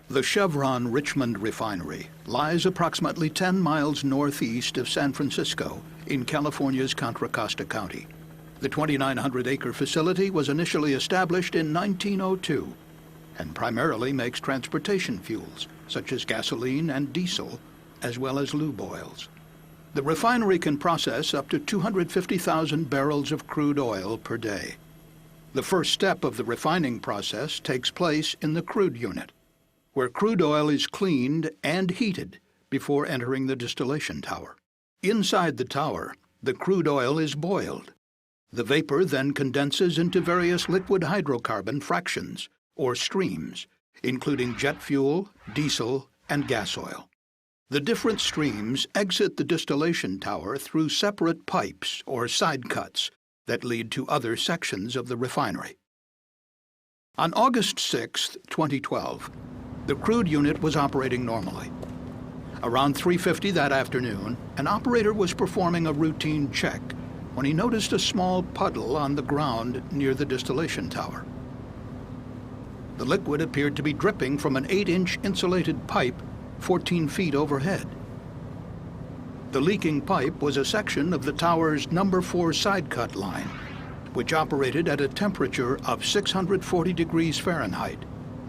The Chevron Richmond Refinery lies approximately 10 miles northeast of San Francisco in California's Contra Costa County. The 2,900-acre facility was initially established in 1902 and primarily makes transportation fuels such as gasoline and diesel, as well as lube oils. The refinery can process up to 250,000 barrels of crude oil per day. The first step of the refining process takes place in the crude unit, where crude oil is cleaned and heated before entering the distillation tower. Inside the tower, the crude oil is boiled. The vapor then condenses into various liquid hydrocarbon fractions, or streams, including jet fuel, diesel, and gas oil. The different streams exit the distillation tower through separate pipes or side cuts that lead to other sections of the refinery. On August 6, 2012, the crude unit was operating normally. Around 3:50 that afternoon, an operator was performing a routine check when he noticed a small puddle on the ground near the distillation tower. The liquid appeared to be dripping from an 8-inch insulated pipe 14 feet overhead. The leaking pipe was a section of the tower's number 4 side cut line, which operated at a temperature of 640 degrees Fahrenheit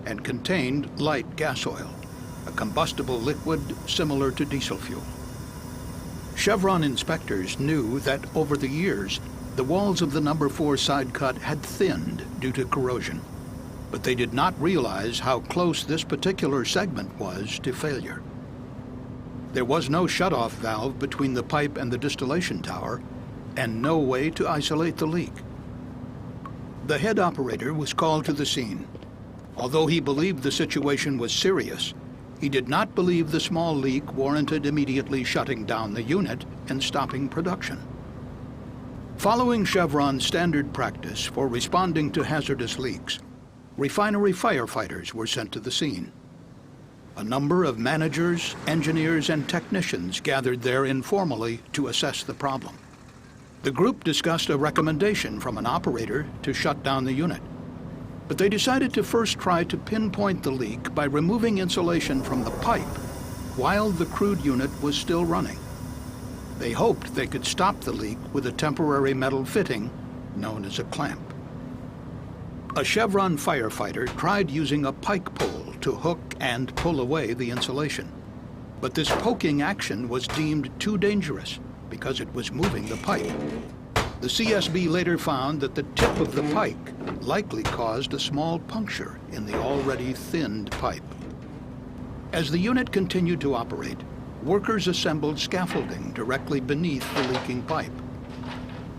and contained light gas oil, a combustible liquid similar to diesel fuel. Chevron inspectors knew that over the years, the walls of the number 4 side cut had thinned due to corrosion, but they did not realize how close this particular segment was to failure. There was no shutoff valve between the pipe and the distillation tower, and no way to isolate the leak. The head operator was called to the scene. Although he believed the situation was serious, he did not believe the small leak warranted immediately shutting down the unit and stopping production. Following Chevron's standard practice for responding to hazardous leaks, refinery firefighters were sent to the scene. A number of managers, engineers, and technicians gathered there informally to assess the problem. The group discussed a recommendation from an operator to shut down the unit, but they decided to first try to pinpoint the leak by removing insulation from the pipe while the crude unit was still running. They hoped they could stop the leak with a temporary metal fitting known as a clamp. A Chevron firefighter tried using a pike pole to hook and pull away the insulation, but this poking action was deemed too dangerous because it was moving the pipe. The CSB later found that the tip of the pike likely caused a small puncture in the already thinned pipe. As the unit continued to operate, workers assembled scaffolding directly beneath the leaking pipe.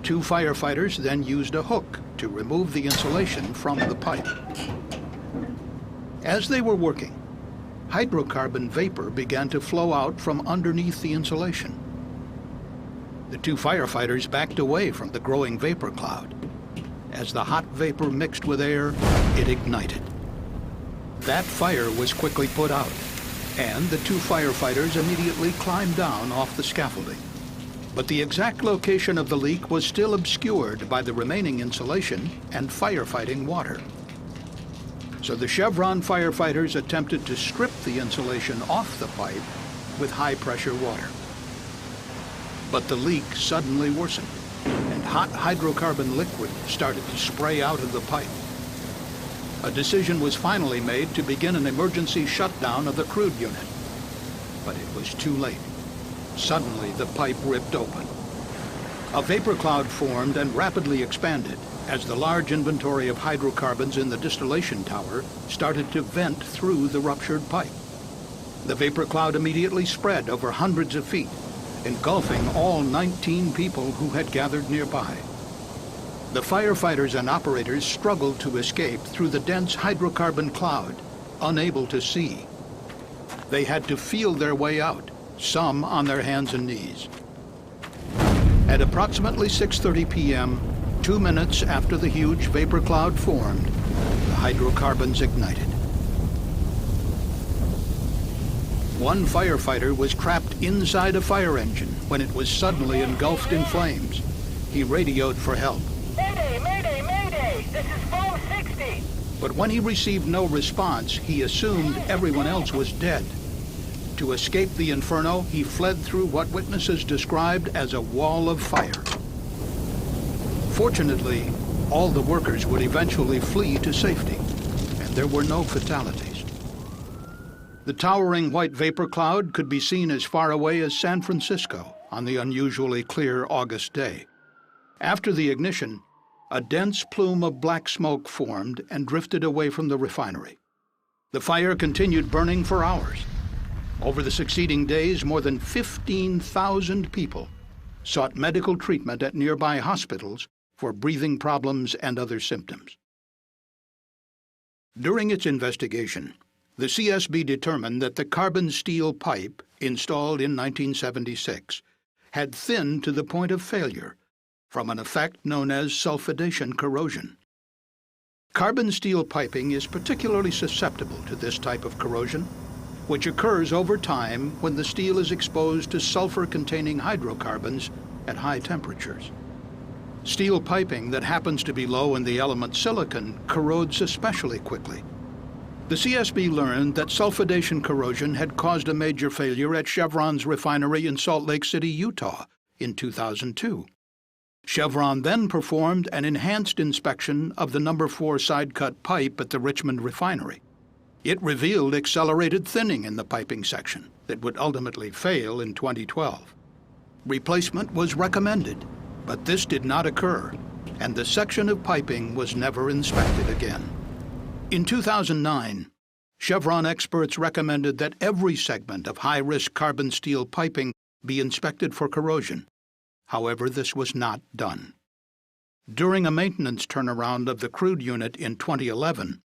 2 firefighters then used a hook to remove the insulation from the pipe. As they were working, hydrocarbon vapor began to flow out from underneath the insulation. The 2 firefighters backed away from the growing vapor cloud. As the hot vapor mixed with air, it ignited. That fire was quickly put out, and the 2 firefighters immediately climbed down off the scaffolding. But the exact location of the leak was still obscured by the remaining insulation and firefighting water. So the Chevron firefighters attempted to strip the insulation off the pipe with high-pressure water. But the leak suddenly worsened, and hot hydrocarbon liquid started to spray out of the pipe. A decision was finally made to begin an emergency shutdown of the crude unit, but it was too late. Suddenly, the pipe ripped open. A vapor cloud formed and rapidly expanded as the large inventory of hydrocarbons in the distillation tower started to vent through the ruptured pipe. The vapor cloud immediately spread over hundreds of feet, engulfing all 19 people who had gathered nearby. The firefighters and operators struggled to escape through the dense hydrocarbon cloud, unable to see. They had to feel their way out, some on their hands and knees. At approximately 6:30 p.m., 2 minutes after the huge vapor cloud formed, the hydrocarbons ignited. One firefighter was trapped inside a fire engine when it was suddenly engulfed in flames. He radioed for help. Mayday, mayday, mayday! This is phone 60. But when he received no response, he assumed everyone else was dead. To escape the inferno, he fled through what witnesses described as a wall of fire. Fortunately, all the workers would eventually flee to safety, and there were no fatalities. The towering white vapor cloud could be seen as far away as San Francisco on the unusually clear August day. After the ignition, a dense plume of black smoke formed and drifted away from the refinery. The fire continued burning for hours. Over the succeeding days, more than 15,000 people sought medical treatment at nearby hospitals for breathing problems and other symptoms. During its investigation, the CSB determined that the carbon steel pipe installed in 1976 had thinned to the point of failure from an effect known as sulfidation corrosion. Carbon steel piping is particularly susceptible to this type of corrosion, which occurs over time when the steel is exposed to sulfur-containing hydrocarbons at high temperatures. Steel piping that happens to be low in the element silicon corrodes especially quickly. The CSB learned that sulfidation corrosion had caused a major failure at Chevron's refinery in Salt Lake City, Utah, in 2002. Chevron then performed an enhanced inspection of the No. 4 side-cut pipe at the Richmond refinery. It revealed accelerated thinning in the piping section that would ultimately fail in 2012. Replacement was recommended, but this did not occur, and the section of piping was never inspected again. In 2009, Chevron experts recommended that every segment of high-risk carbon steel piping be inspected for corrosion. However, this was not done. During a maintenance turnaround of the crude unit in 2011,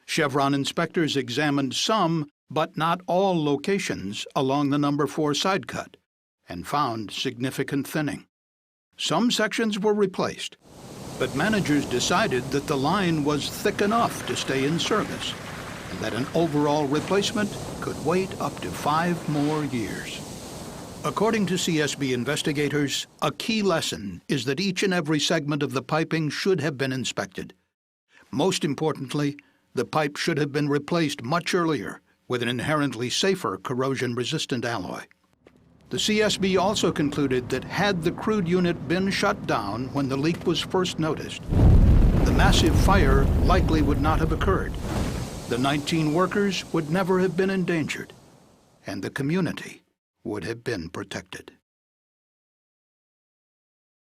Chevron inspectors examined some, but not all, locations along the No. 4 side cut and found significant thinning. Some sections were replaced, but managers decided that the line was thick enough to stay in service and that an overall replacement could wait up to 5 more years. According to CSB investigators, a key lesson is that each and every segment of the piping should have been inspected. Most importantly, the pipe should have been replaced much earlier with an inherently safer corrosion-resistant alloy. The CSB also concluded that had the crude unit been shut down when the leak was first noticed, the massive fire likely would not have occurred. The 19 workers would never have been endangered, and the community would have been protected.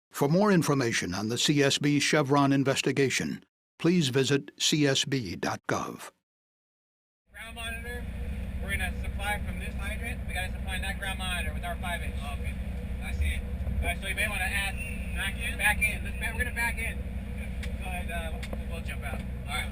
For more information on the CSB Chevron investigation, please visit csb.gov. Ground monitor, we're going to supply from this hydrant. We got to supply that ground monitor with our 5-inch. Oh, okay. I see it. So you may want to add back in. We're going to back in. Go ahead, we'll jump out. All right.